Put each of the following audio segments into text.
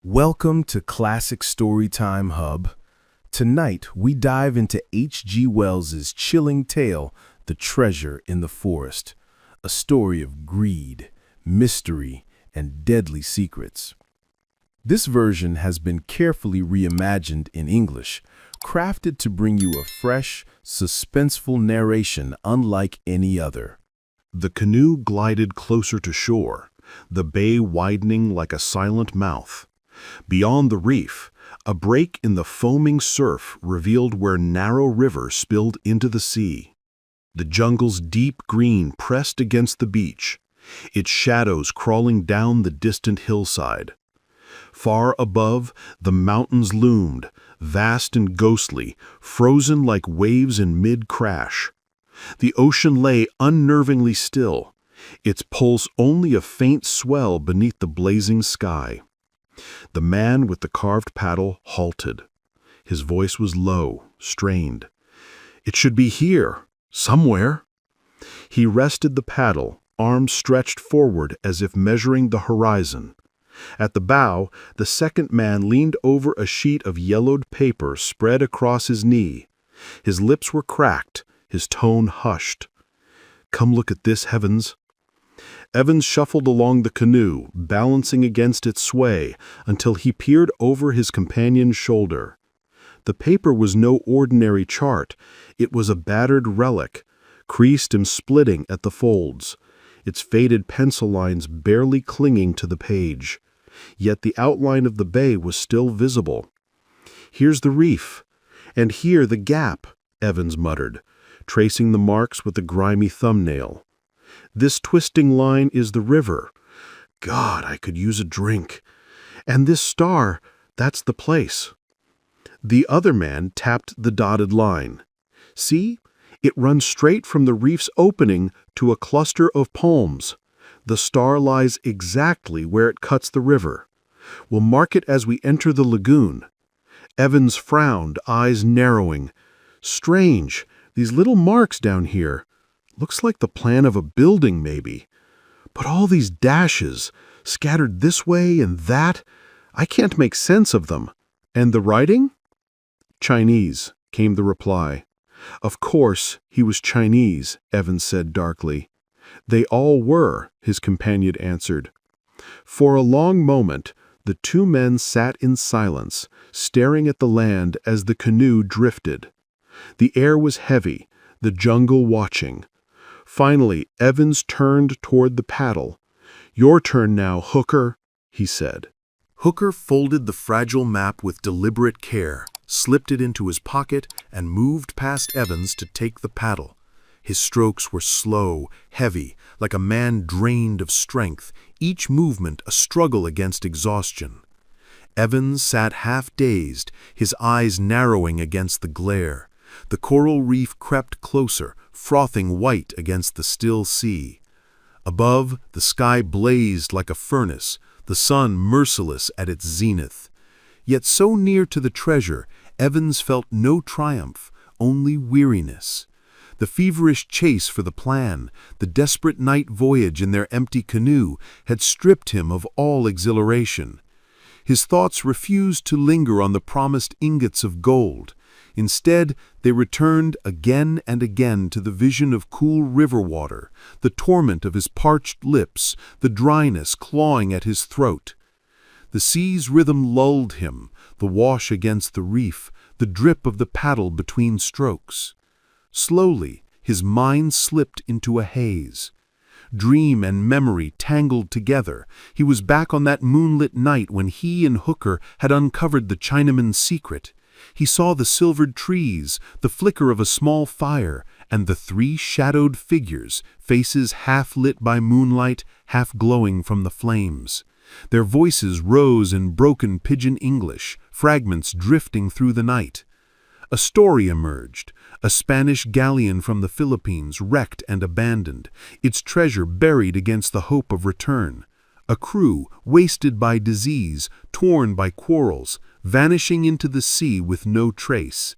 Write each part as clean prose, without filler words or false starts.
Welcome to Classic Storytime Hub. Tonight, we dive into H.G. Wells's chilling tale, The Treasure in the Forest, a story of greed, mystery, and deadly secrets. This version has been carefully reimagined in English, crafted to bring you a fresh, suspenseful narration unlike any other. The canoe glided closer to shore, the bay widening like a silent mouth. Beyond the reef, a break in the foaming surf revealed where narrow river spilled into the sea. The jungle's deep green pressed against the beach, its shadows crawling down the distant hillside. Far above, the mountains loomed, vast and ghostly, frozen like waves in mid-crash. The ocean lay unnervingly still, its pulse only a faint swell beneath the blazing sky. The man with the carved paddle halted. His voice was low, strained. "It should be here, somewhere." He rested the paddle, arms stretched forward as if measuring the horizon. At the bow, the second man leaned over a sheet of yellowed paper spread across his knee. His lips were cracked, his tone hushed. "Come look at this, Evans." Evans shuffled along the canoe, balancing against its sway, until he peered over his companion's shoulder. The paper was no ordinary chart. It was a battered relic, creased and splitting at the folds, its faded pencil lines barely clinging to the page. Yet the outline of the bay was still visible. "Here's the reef, and here the gap," Evans muttered, tracing the marks with a grimy thumbnail. "This twisting line is the river. God, I could use a drink. And this star, that's the place." The other man tapped the dotted line. "See? It runs straight from the reef's opening to a cluster of palms. The star lies exactly where it cuts the river. We'll mark it as we enter the lagoon." Evans frowned, eyes narrowing. "Strange, these little marks down here. Looks like the plan of a building, maybe. But all these dashes, scattered this way and that, I can't make sense of them. And the writing?" "Chinese," came the reply. "Of course, he was Chinese," Evans said darkly. "They all were," his companion answered. For a long moment, the two men sat in silence, staring at the land as the canoe drifted. The air was heavy, the jungle watching. Finally, Evans turned toward the paddle. "Your turn now, Hooker," he said. Hooker folded the fragile map with deliberate care, slipped it into his pocket, and moved past Evans to take the paddle. His strokes were slow, heavy, like a man drained of strength, each movement a struggle against exhaustion. Evans sat half-dazed, his eyes narrowing against the glare. The coral reef crept closer, frothing white against the still sea. Above, the sky blazed like a furnace, the sun merciless at its zenith. Yet so near to the treasure, Evans felt no triumph, only weariness. The feverish chase for the plan, the desperate night voyage in their empty canoe, had stripped him of all exhilaration. His thoughts refused to linger on the promised ingots of gold. Instead, they returned again and again to the vision of cool river water, the torment of his parched lips, the dryness clawing at his throat. The sea's rhythm lulled him, the wash against the reef, the drip of the paddle between strokes. Slowly, his mind slipped into a haze. Dream and memory tangled together. He was back on that moonlit night when he and Hooker had uncovered the Chinaman's secret. He saw the silvered trees, the flicker of a small fire, and the three shadowed figures, faces half lit by moonlight, half glowing from the flames. Their voices rose in broken pidgin English, fragments drifting through the night. A story emerged, a Spanish galleon from the Philippines wrecked and abandoned, its treasure buried against the hope of return. A crew wasted by disease, torn by quarrels, vanishing into the sea with no trace.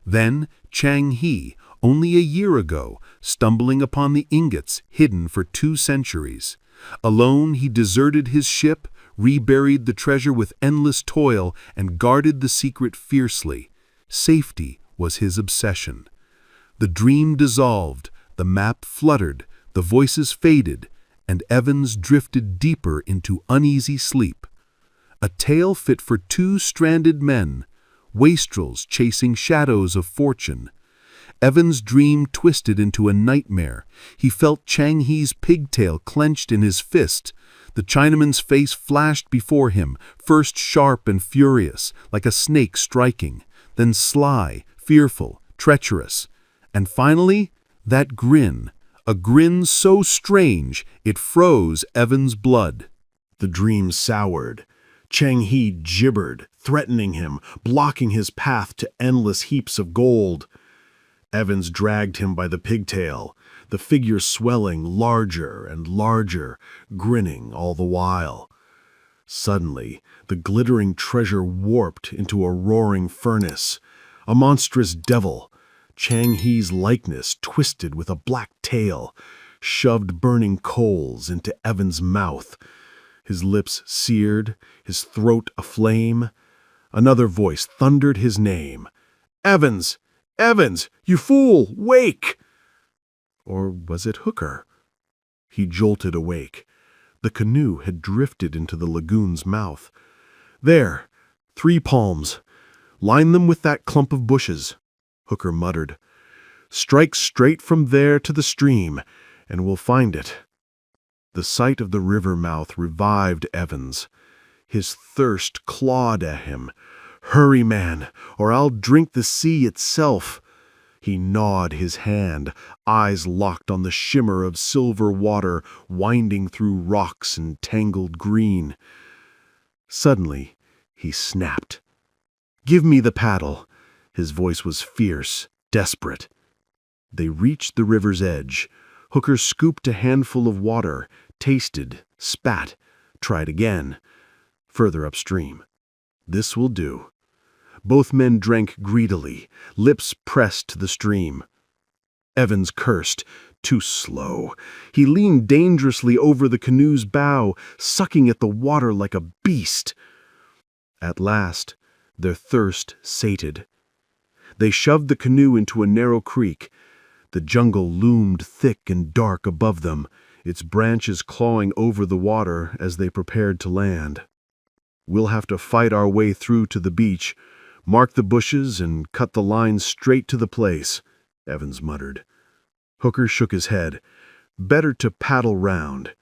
Then Chang He, only a year ago, stumbling upon the ingots hidden for 2 centuries. Alone he deserted his ship, reburied the treasure with endless toil, and guarded the secret fiercely. Safety was his obsession. The dream dissolved, the map fluttered, the voices faded, and Evans drifted deeper into uneasy sleep. A tale fit for two stranded men, wastrels chasing shadows of fortune. Evans' dream twisted into a nightmare. He felt Chang He's pigtail clenched in his fist. The Chinaman's face flashed before him, first sharp and furious, like a snake striking, then sly, fearful, treacherous, and finally, that grin, a grin so strange it froze Evans' blood. The dream soured. Chang He gibbered, threatening him, blocking his path to endless heaps of gold. Evans dragged him by the pigtail, the figure swelling larger and larger, grinning all the while. Suddenly, the glittering treasure warped into a roaring furnace. A monstrous devil, Chang He's likeness twisted with a black tail, shoved burning coals into Evans' mouth. His lips seared, his throat aflame. Another voice thundered his name. "Evans! Evans! You fool! Wake!" Or was it Hooker? He jolted awake. The canoe had drifted into the lagoon's mouth. "There! 3 palms. Line them with that clump of bushes," Hooker muttered. "Strike straight from there to the stream, and we'll find it." The sight of the river mouth revived Evans. His thirst clawed at him. "Hurry, man, or I'll drink the sea itself." He gnawed his hand, eyes locked on the shimmer of silver water winding through rocks and tangled green. Suddenly, he snapped. "Give me the paddle." His voice was fierce, desperate. They reached the river's edge. Hooker scooped a handful of water, tasted, spat, tried again. Further upstream. "This will do." Both men drank greedily, lips pressed to the stream. Evans cursed. Too slow. He leaned dangerously over the canoe's bow, sucking at the water like a beast. At last, their thirst sated. They shoved the canoe into a narrow creek. The jungle loomed thick and dark above them, its branches clawing over the water as they prepared to land. "We'll have to fight our way through to the beach, mark the bushes, and cut the line straight to the place," Evans muttered. Hooker shook his head. "Better to paddle round."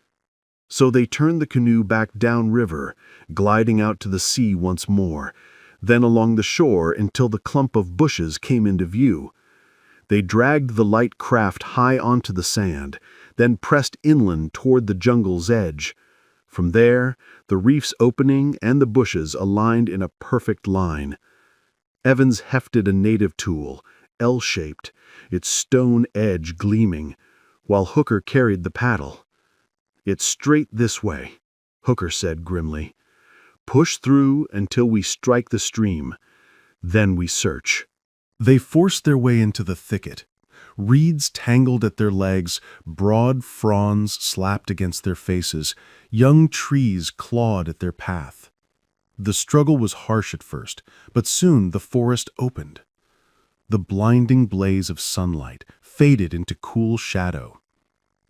So they turned the canoe back downriver, gliding out to the sea once more, then along the shore until the clump of bushes came into view. They dragged the light craft high onto the sand, then pressed inland toward the jungle's edge. From there, the reef's opening and the bushes aligned in a perfect line. Evans hefted a native tool, L-shaped, its stone edge gleaming, while Hooker carried the paddle. "It's straight this way," Hooker said grimly. "Push through until we strike the stream. Then we search." They forced their way into the thicket. Reeds tangled at their legs, broad fronds slapped against their faces, young trees clawed at their path. The struggle was harsh at first, but soon the forest opened. The blinding blaze of sunlight faded into cool shadow.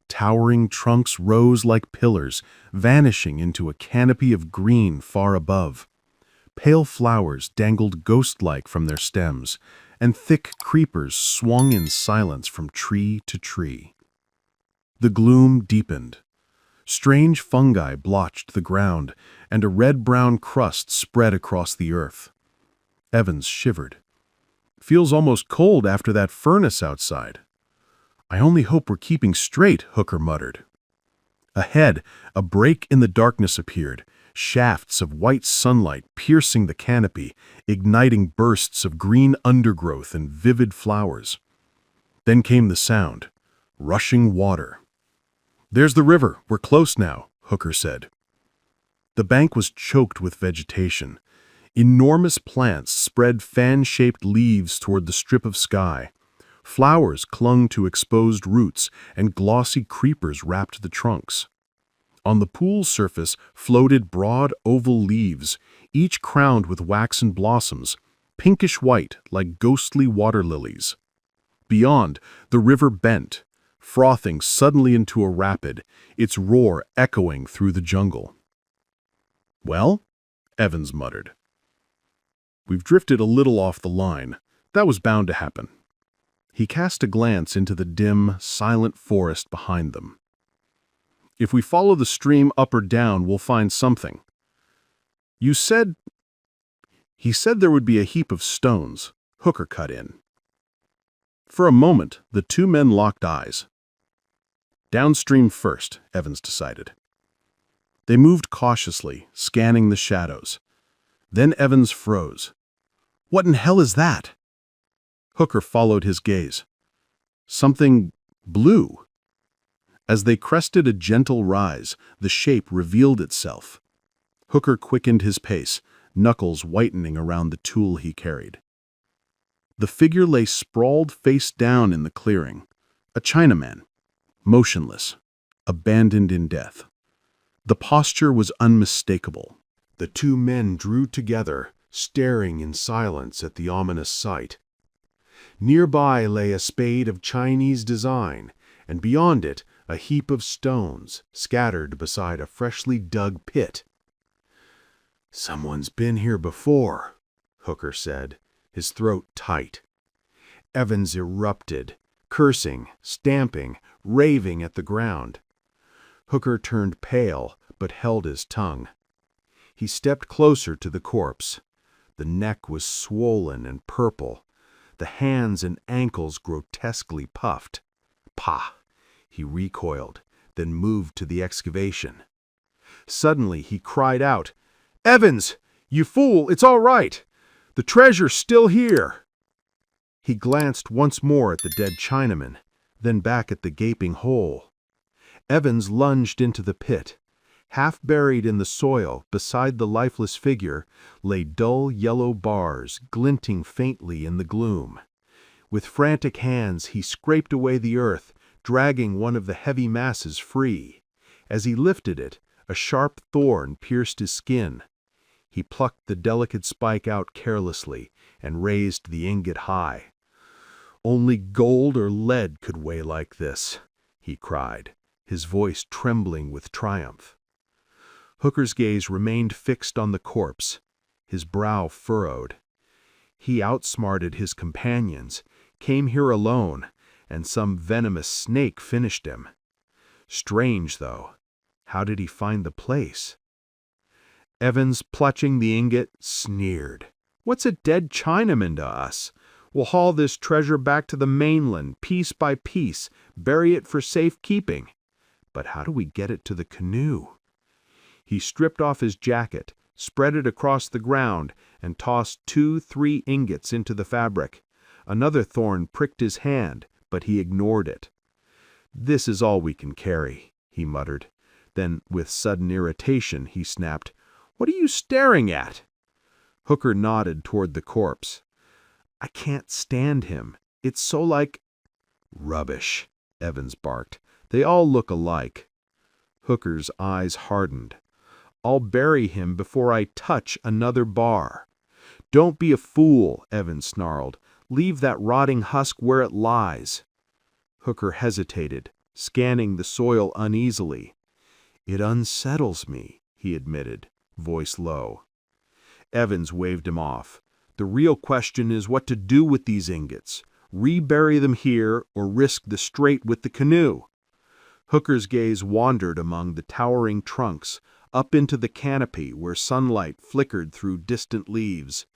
Towering trunks rose like pillars, vanishing into a canopy of green far above. Pale flowers dangled ghost-like from their stems, and thick creepers swung in silence from tree to tree. The gloom deepened. Strange fungi blotched the ground, and a red-brown crust spread across the earth. Evans shivered. "Feels almost cold after that furnace outside." "I only hope we're keeping straight," Hooker muttered. Ahead, a break in the darkness appeared, shafts of white sunlight piercing the canopy, igniting bursts of green undergrowth and vivid flowers. Then came the sound, rushing water. "There's the river. We're close now," Hooker said. The bank was choked with vegetation. Enormous plants spread fan-shaped leaves toward the strip of sky. Flowers clung to exposed roots, and glossy creepers wrapped the trunks. On the pool's surface floated broad oval leaves, each crowned with waxen blossoms, pinkish white like ghostly water lilies. Beyond, the river bent, frothing suddenly into a rapid, its roar echoing through the jungle. "Well?" Evans muttered. "We've drifted a little off the line. That was bound to happen." He cast a glance into the dim, silent forest behind them. "If we follow the stream up or down, we'll find something. You said—" "He said there would be a heap of stones," Hooker cut in. For a moment, the two men locked eyes. "Downstream first," Evans decided. They moved cautiously, scanning the shadows. Then Evans froze. "What in hell is that?" Hooker followed his gaze. "Something blue." As they crested a gentle rise, the shape revealed itself. Hooker quickened his pace, knuckles whitening around the tool he carried. The figure lay sprawled face down in the clearing, a Chinaman, motionless, abandoned in death. The posture was unmistakable. The two men drew together, staring in silence at the ominous sight. Nearby lay a spade of Chinese design, and beyond it a heap of stones scattered beside a freshly dug pit. "Someone's been here before," Hooker said, his throat tight. Evans erupted, cursing, stamping, raving at the ground. Hooker turned pale, but held his tongue. He stepped closer to the corpse. The neck was swollen and purple, the hands and ankles grotesquely puffed. "Pah!" He recoiled, then moved to the excavation. Suddenly he cried out, "Evans, you fool, it's all right! The treasure's still here!" He glanced once more at the dead Chinaman, then back at the gaping hole. Evans lunged into the pit. Half buried in the soil, beside the lifeless figure, lay dull yellow bars, glinting faintly in the gloom. With frantic hands he scraped away the earth, dragging one of the heavy masses free. As he lifted it, a sharp thorn pierced his skin. He plucked the delicate spike out carelessly and raised the ingot high. "Only gold or lead could weigh like this," he cried, his voice trembling with triumph. Hooker's gaze remained fixed on the corpse, his brow furrowed. He outsmarted his companions, came here alone, and some venomous snake finished him. Strange, though. How did he find the place? Evans, clutching the ingot, sneered. "What's a dead Chinaman to us? We'll haul this treasure back to the mainland, piece by piece, bury it for safekeeping. But how do we get it to the canoe?" He stripped off his jacket, spread it across the ground, and tossed 2-3 ingots into the fabric. Another thorn pricked his hand, but he ignored it. "This is all we can carry," he muttered. Then, with sudden irritation, he snapped, "What are you staring at?" Hooker nodded toward the corpse. "I can't stand him. It's so like—" "Rubbish," Evans barked. "They all look alike." Hooker's eyes hardened. "I'll bury him before I touch another bar." "Don't be a fool," Evans snarled. "Leave that rotting husk where it lies." Hooker hesitated, scanning the soil uneasily. "It unsettles me," he admitted, voice low. Evans waved him off. "The real question is what to do with these ingots. Rebury them here or risk the strait with the canoe." Hooker's gaze wandered among the towering trunks, up into the canopy where sunlight flickered through distant leaves.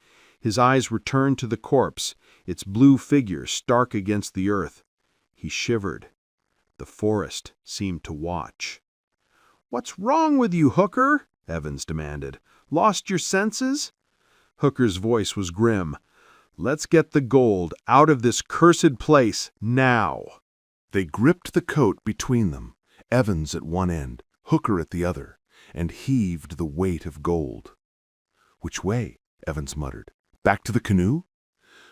His eyes returned to the corpse, its blue figure stark against the earth. He shivered. The forest seemed to watch. "What's wrong with you, Hooker?" Evans demanded. "Lost your senses?" Hooker's voice was grim. "Let's get the gold out of this cursed place now." They gripped the coat between them, Evans at one end, Hooker at the other, and heaved the weight of gold. "Which way?" Evans muttered. "Back to the canoe?"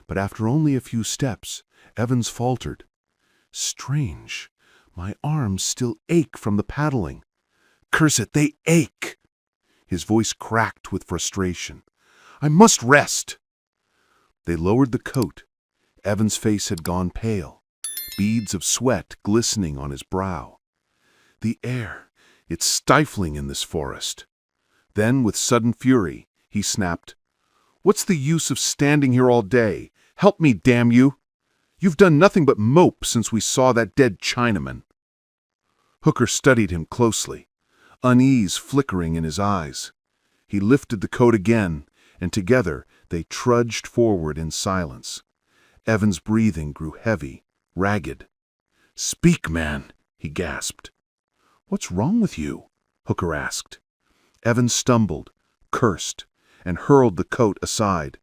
But after only a few steps, Evans faltered. "Strange. My arms still ache from the paddling." Curse it, they ache. His voice cracked with frustration. I must rest. They lowered the coat. Evan's face had gone pale, beads of sweat glistening on his brow. The air, it's stifling in this forest. Then, with sudden fury, he snapped, What's the use of standing here all day? Help me, damn you! You've done nothing but mope since we saw that dead Chinaman. Hooker studied him closely, unease flickering in his eyes. He lifted the coat again, and together they trudged forward in silence. Evan's breathing grew heavy, ragged. Speak, man, he gasped. What's wrong with you? Hooker asked. Evan stumbled, cursed, and hurled the coat aside.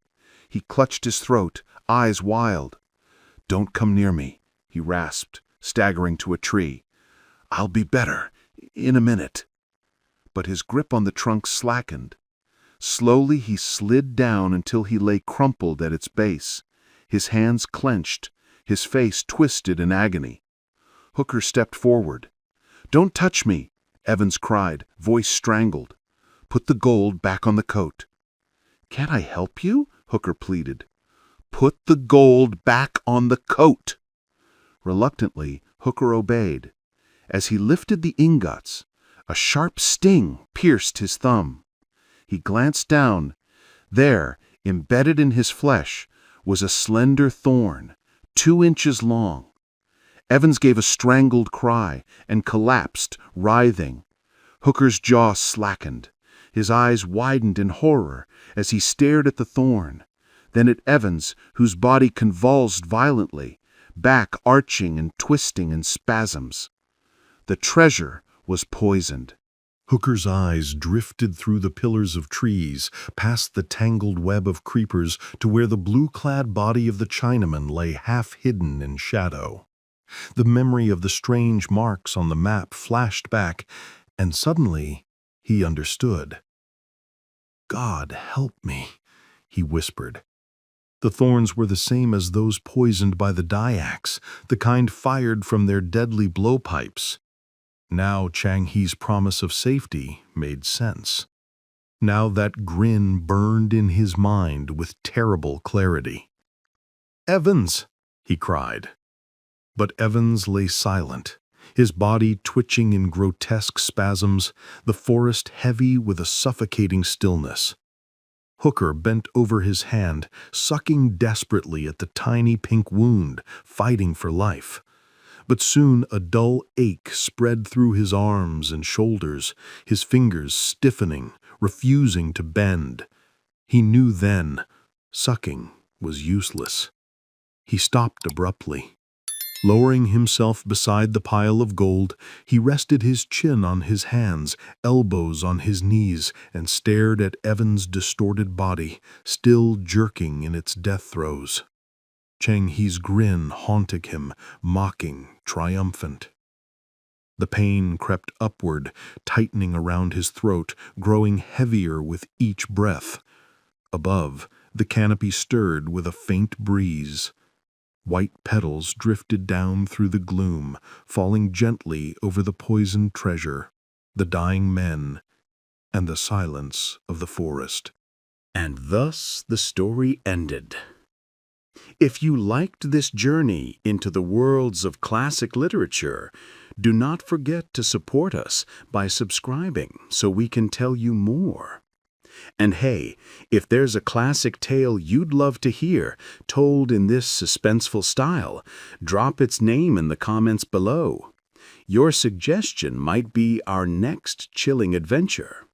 He clutched his throat, eyes wild. Don't come near me, he rasped, staggering to a tree. I'll be better in a minute. But his grip on the trunk slackened. Slowly he slid down until he lay crumpled at its base, his hands clenched, his face twisted in agony. Hooker stepped forward. Don't touch me, Evans cried, voice strangled. Put the gold back on the coat. Can't I help you? Hooker pleaded. Put the gold back on the coat. Reluctantly, Hooker obeyed. As he lifted the ingots, a sharp sting pierced his thumb. He glanced down. There, embedded in his flesh, was a slender thorn, 2 inches long. Evans gave a strangled cry and collapsed, writhing. Hooker's jaw slackened. His eyes widened in horror as he stared at the thorn, then at Evans, whose body convulsed violently, back arching and twisting in spasms. The treasure was poisoned. Hooker's eyes drifted through the pillars of trees, past the tangled web of creepers to where the blue-clad body of the Chinaman lay half hidden in shadow. The memory of the strange marks on the map flashed back, and suddenly he understood. God help me, he whispered. The thorns were the same as those poisoned by the Dayaks, the kind fired from their deadly blowpipes. Now Chang He's promise of safety made sense. Now that grin burned in his mind with terrible clarity. Evans, he cried. But Evans lay silent, his body twitching in grotesque spasms, the forest heavy with a suffocating stillness. Hooker bent over his hand, sucking desperately at the tiny pink wound, fighting for life. But soon a dull ache spread through his arms and shoulders, his fingers stiffening, refusing to bend. He knew then sucking was useless. He stopped abruptly. Lowering himself beside the pile of gold, he rested his chin on his hands, elbows on his knees, and stared at Evan's distorted body, still jerking in its death throes. Chang He's grin haunted him, mocking, triumphant. The pain crept upward, tightening around his throat, growing heavier with each breath. Above, the canopy stirred with a faint breeze. White petals drifted down through the gloom, falling gently over the poisoned treasure, the dying men, and the silence of the forest. And thus the story ended. If you liked this journey into the worlds of classic literature, do not forget to support us by subscribing so we can tell you more. And hey, if there's a classic tale you'd love to hear told in this suspenseful style, drop its name in the comments below. Your suggestion might be our next chilling adventure.